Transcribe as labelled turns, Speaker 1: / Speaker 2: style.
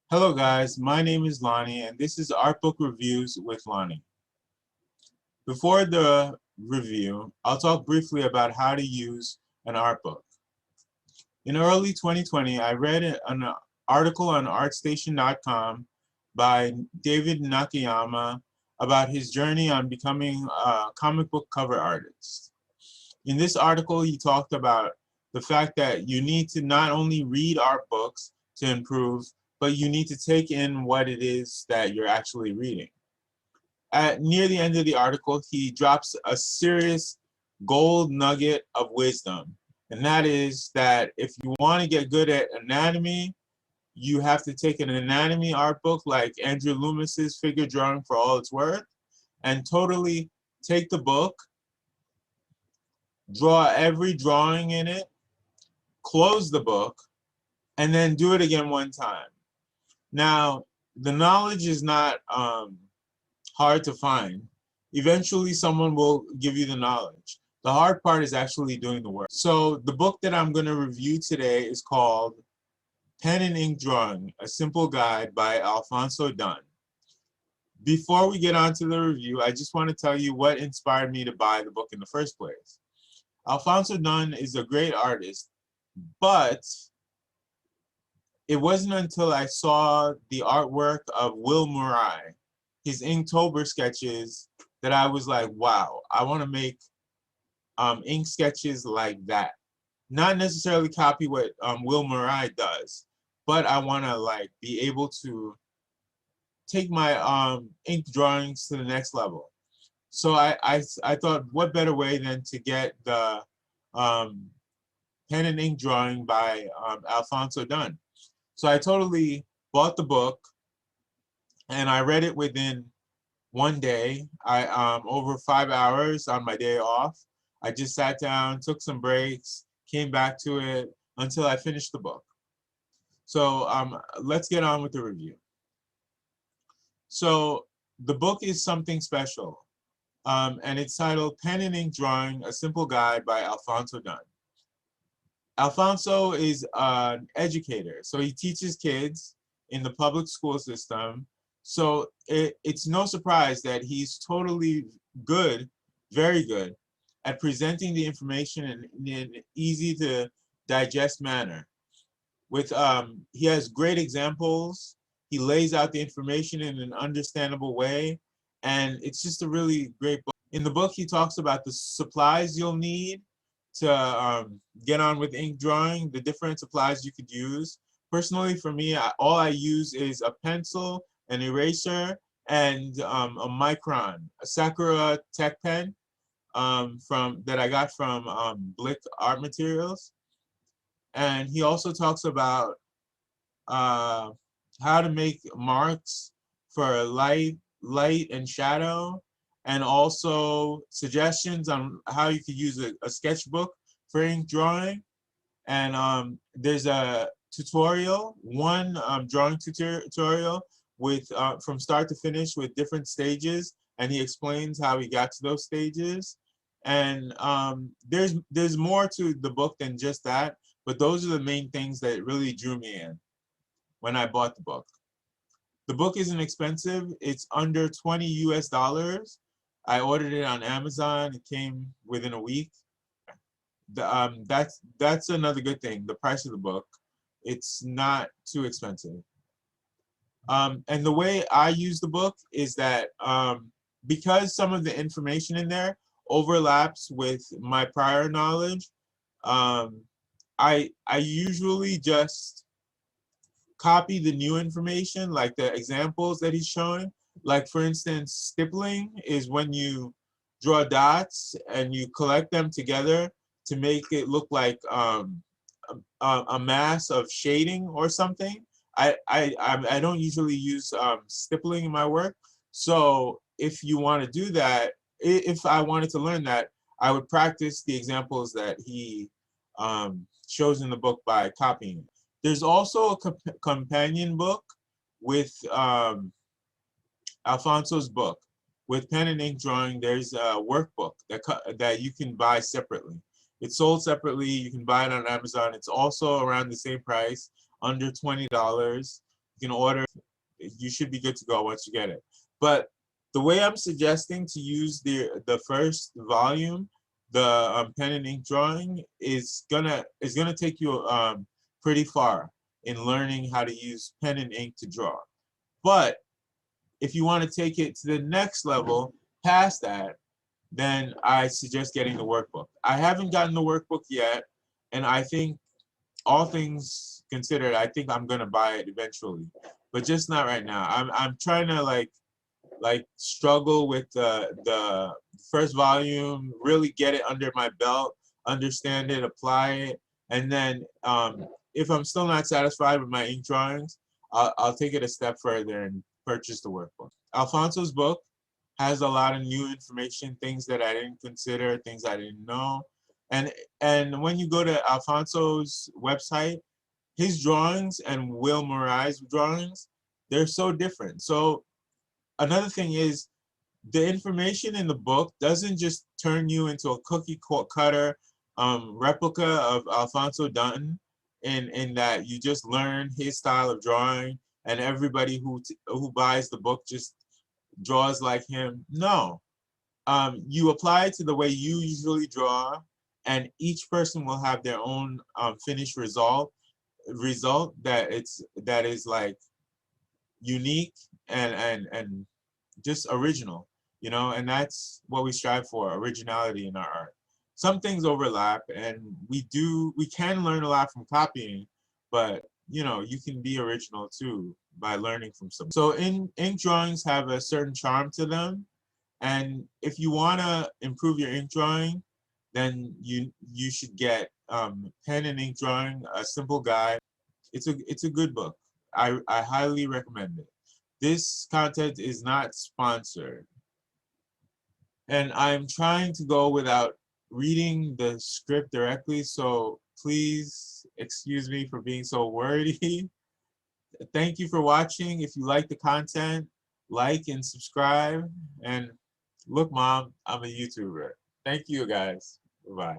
Speaker 1: Hello guys, my name is Lonnie and this is Art Book Reviews with Lonnie. Before the review, I'll talk briefly about how to use an art book. In early 2020, I read an article on Artstation.com by David Nakayama about his journey on becoming a comic book cover artist. In this article, he talked about the fact that you need to not only read art books to improve, but you need to take in what it is that you're actually reading. Near the end of the article, he drops a serious gold nugget of wisdom, and that is that if you want to get good at anatomy, you have to take an anatomy art book like Andrew Loomis's Figure Drawing for All It's Worth, and totally take the book, draw every drawing in it, close the book, and then do it again one time. Now, the knowledge is not hard to find. Eventually, someone will give you the knowledge. The hard part is actually doing the work. So the book that I'm going to review today is called Pen and Ink Drawing, A Simple Guide by Alphonso Dunn. Before we get on to the review, I just want to tell you what inspired me to buy the book in the first place. Alphonso Dunn is a great artist, but it wasn't until I saw the artwork of Murai, his Inktober sketches, that I was like, wow, I want to make ink sketches like that. Not necessarily copy what Murai does, but I want to like be able to take my ink drawings to the next level. So I thought, what better way than to get the pen and ink drawing by Alphonso Dunn. So I totally bought the book and I read it within one day. I over 5 hours on my day off. I just sat down, took some breaks, came back to it until I finished the book. So let's get on with the review. So the book is something special, and it's titled Pen and Ink Drawing, A Simple Guide by Alphonso Dunn. Alphonso is an educator, so he teaches kids in the public school system. So it's no surprise that he's totally good, very good, at presenting the information in an easy to digest manner. With he has great examples. He lays out the information in an understandable way, and it's just a really great book. In the book, he talks about the supplies you'll need to get on with ink drawing, the different supplies you could use. Personally, for me, all I use is a pencil, an eraser, and a Micron, a Sakura Tech pen that I got from Blick Art Materials. And he also talks about how to make marks for light and shadow, and also suggestions on how you could use a sketchbook for ink drawing. And there's a tutorial, one drawing tutorial with from start to finish with different stages, and he explains how he got to those stages. And there's more to the book than just that, but those are the main things that really drew me in when I bought the book. The book isn't expensive. It's under 20 US dollars. I ordered it on Amazon. It came within a week. That's another good thing. The price of the book, it's not too expensive. And the way I use the book is that because some of the information in there overlaps with my prior knowledge, I usually just copy the new information, like the examples that he's showing. Like for instance, stippling is when you draw dots and you collect them together to make it look like a mass of shading or something. I don't usually use stippling in my work. So if you want to do that, if I wanted to learn that, I would practice the examples that he shows in the book by copying it. There's also a companion book with Alfonso's book. With pen and ink drawing, there's a workbook that you can buy separately. It's sold separately. You can buy it on Amazon. It's also around the same price, under $20. You can order. You should be good to go once you get it. But the way I'm suggesting to use the first volume, the pen and ink drawing, is gonna take you pretty far in learning how to use pen and ink to draw. But if you want to take it to the next level past that, then I suggest getting the workbook. I haven't gotten the workbook yet, and I think, all things considered, I think I'm gonna buy it eventually, but just not right now. I'm trying to like struggle with the first volume, really get it under my belt, understand it, apply it, and then if I'm still not satisfied with my ink drawings, I'll take it a step further and purchase the workbook. Alfonso's book has a lot of new information, things that I didn't consider, things I didn't know. And when you go to Alfonso's website, his drawings and Will Murai's drawings, they're so different. So another thing is, the information in the book doesn't just turn you into a cookie cutter replica of Alphonso Dunn, in that you just learn his style of drawing and everybody who buys the book just draws like him. No, you apply it to the way you usually draw, and each person will have their own finished result that is like unique and just original, and that's what we strive for: originality in our art. Some things overlap, and we can learn a lot from copying, but you can be original too by learning from some. So ink drawings have a certain charm to them, and if you want to improve your ink drawing, then you should get Pen and Ink Drawing, a simple guide. It's a good book. I highly recommend it. This content is not sponsored, and I'm trying to go without reading the script directly, so please excuse me for being so wordy. Thank you for watching. If you like the content, like and subscribe. And look, Mom, I'm a YouTuber. Thank you, guys. Bye-bye.